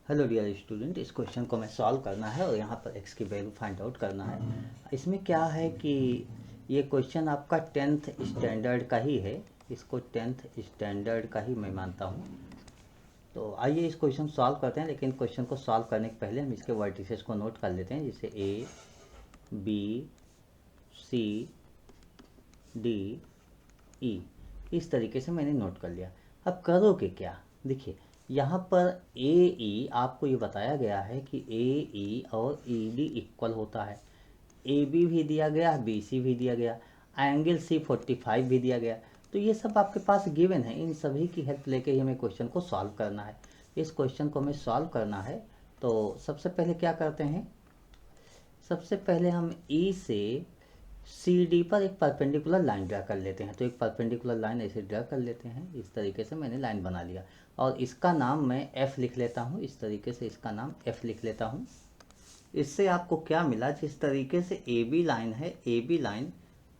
Hello dear student, इस question को मैं सॉल्व करना है और यहाँ पर एक्स की वैल्यू फाइंड आउट करना है। इसमें क्या है कि ये क्वेश्चन आपका 10th स्टैंडर्ड का ही है, इसको 10th स्टैंडर्ड का ही मैं मानता हूँ। तो आइए इस क्वेश्चन सॉल्व करते हैं, लेकिन क्वेश्चन को सॉल्व करने के पहले हम इसके वर्टिसेस को नोट कर लेते हैं, जैसे A B C D E. इस तरीके से मैंने नोट कर लिया। अब करोगे क्या, देखिए यहाँ पर ए ई आपको ये बताया गया है कि ए ई और ई डी इक्वल होता है। ए बी भी दिया गया, बी सी भी दिया गया, एंगल सी 45 भी दिया गया। तो ये सब आपके पास गिवन है, इन सभी की हेल्प लेके ही हमें क्वेश्चन को सॉल्व करना है। इस क्वेश्चन को हमें सॉल्व करना है तो सबसे पहले क्या करते हैं, सबसे पहले हम ई से सी डी पर एक परपेंडिकुलर लाइन ड्रा कर लेते हैं। तो एक परपेंडिकुलर लाइन ऐसे ड्रा कर लेते हैं, इस तरीके से मैंने लाइन बना लिया और इसका नाम मैं एफ लिख लेता हूँ। इस तरीके से इसका नाम एफ लिख लेता हूँ। इससे आपको क्या मिला, जिस तरीके से ए बी लाइन है, A B line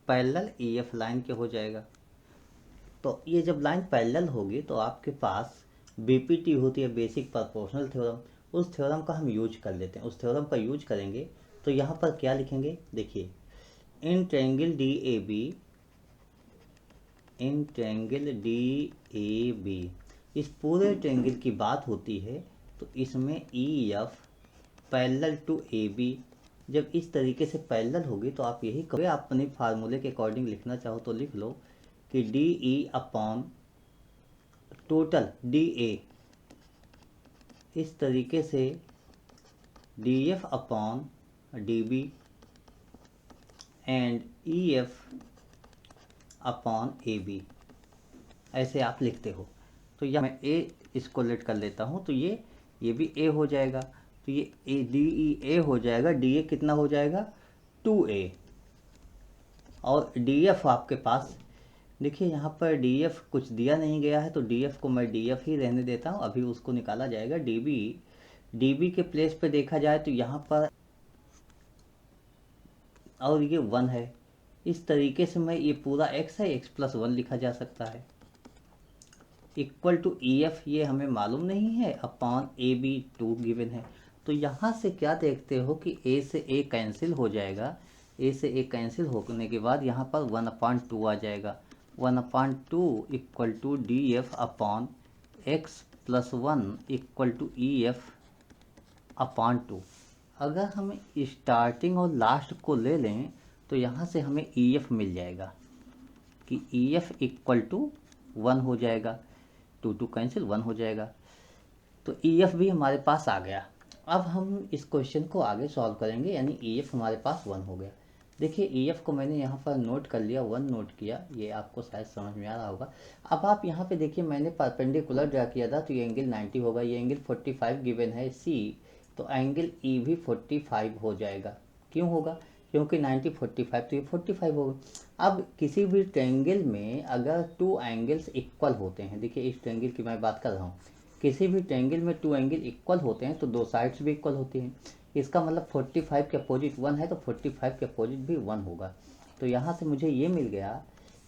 parallel E F line के हो जाएगा। तो ये जब लाइन पैरेलल होगी तो आपके पास बीपीटी होती है, बेसिक प्रोपोर्शनल थ्योरम, उस थ्योरम का हम यूज कर लेते हैं। उस थ्योरम का यूज करेंगे तो यहाँ पर क्या लिखेंगे, देखिए in triangle D A B, in triangle D A B, इस पूरे ट्रायंगल की बात होती है। तो इसमें E F parallel to A B, जब इस तरीके से पैरेलल होगी तो आप यही कहोगे, आप अपने फार्मूले के अकॉर्डिंग लिखना चाहो तो लिख लो कि D E upon total D A, इस तरीके से D F upon D B and E F upon A B, ऐसे आप लिखते हो। तो यह मैं ए इसको लेट कर लेता हूँ, तो ये भी ए हो जाएगा। तो ये ए डी ई ए हो जाएगा, डी ए कितना हो जाएगा 2a, और डी एफ आपके पास देखिए यहाँ पर डी एफ कुछ दिया नहीं गया है, तो डी एफ को मैं डी एफ ही रहने देता हूँ, अभी उसको निकाला जाएगा। डी बी के प्लेस पे देखा जाए तो यहाँ पर और ये 1 है, इस तरीके से मैं ये पूरा x है, x प्लस 1 लिखा जा सकता है। इक्वल टू ई एफ ये हमें मालूम नहीं है, अपॉन ए बी 2 गिवन है। तो यहाँ से क्या देखते हो कि a से a कैंसिल हो जाएगा, a से a कैंसिल होने के बाद यहाँ पर 1/2 आ जाएगा। 1/2 equal to D F upon x plus 1 equal to E F upon 2। अगर हम स्टार्टिंग और लास्ट को ले लें तो यहाँ से हमें ई एफ मिल जाएगा कि ई एफ इक्वल टू 1 हो जाएगा, 2 कैंसिल 1 हो जाएगा। तो ई एफ भी हमारे पास आ गया। अब हम इस क्वेश्चन को आगे सॉल्व करेंगे, यानी ई एफ हमारे पास 1 हो गया। देखिए ई एफ को मैंने यहाँ पर नोट कर लिया, 1 नोट किया, ये आपको शायद समझ में आ रहा होगा। अब आप यहाँ पे देखिए मैंने परपेंडिकुलर ड्रा किया था, तो ये एंगल 90 होगा, ये एंगल 45 गिवन है सी, तो एंगल ई भी 45 हो जाएगा। क्यों होगा, क्योंकि 90 45 तो ये 45 होगा। अब किसी भी ट्रायंगल में अगर 2 एंगल्स इक्वल होते हैं, देखिए इस ट्रायंगल की मैं बात कर रहा हूँ, किसी भी ट्रायंगल में 2 एंगल इक्वल होते हैं तो 2 साइड्स भी इक्वल होती हैं। इसका मतलब 45 के अपोजिट 1 है, तो 45 के अपोजिट भी 1 होगा। तो यहाँ से मुझे ये मिल गया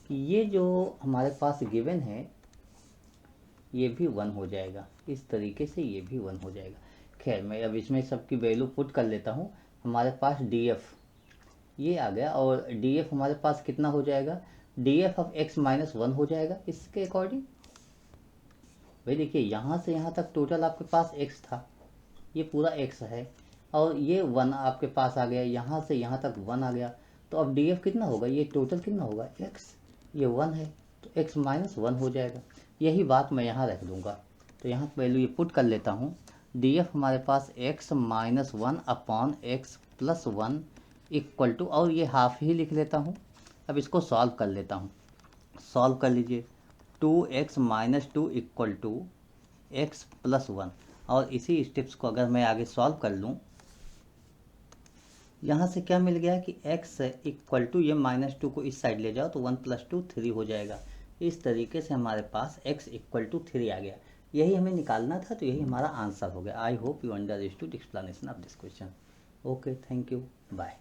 कि ये जो हमारे पास गिवन है ये भी 1 हो जाएगा, इस तरीके से ये भी 1 हो जाएगा। खैर मैं अब इसमें सबकी वैल्यू पुट कर लेता हूँ। हमारे पास डी एफ ये आ गया, और डी एफ हमारे पास कितना हो जाएगा, D F of x minus 1 हो जाएगा इसके अकॉर्डिंग। भाई देखिए यहाँ से यहाँ तक टोटल आपके पास x था, ये पूरा x है, और ये 1 आपके पास आ गया, यहाँ से यहाँ तक 1 आ गया। तो अब डी एफ कितना होगा, ये टोटल कितना होगा x, ये 1 है, तो x माइनस 1 हो जाएगा। यही बात मैं यहाँ रख दूँगा, तो यहाँ वैल्यू ये पुट कर लेता हूँ। डी एफ हमारे पास x minus 1 upon x plus 1 equal to, और ये हाफ ही लिख लेता हूँ। अब इसको सॉल्व कर लेता हूँ, सॉल्व कर लीजिए। 2x minus 2 equal to x plus 1, और इसी स्टेप्स को अगर मैं आगे सॉल्व कर लूँ, यहाँ से क्या मिल गया कि x इक्वल टू, ये -2 को इस साइड ले जाओ तो 1 + 2 3 हो जाएगा। इस तरीके से हमारे पास x इक्वल टू 3 आ गया। यही हमें निकालना था, तो यही हमारा आंसर हो गया। I hope you understood explanation of this question. Okay, thank you, bye.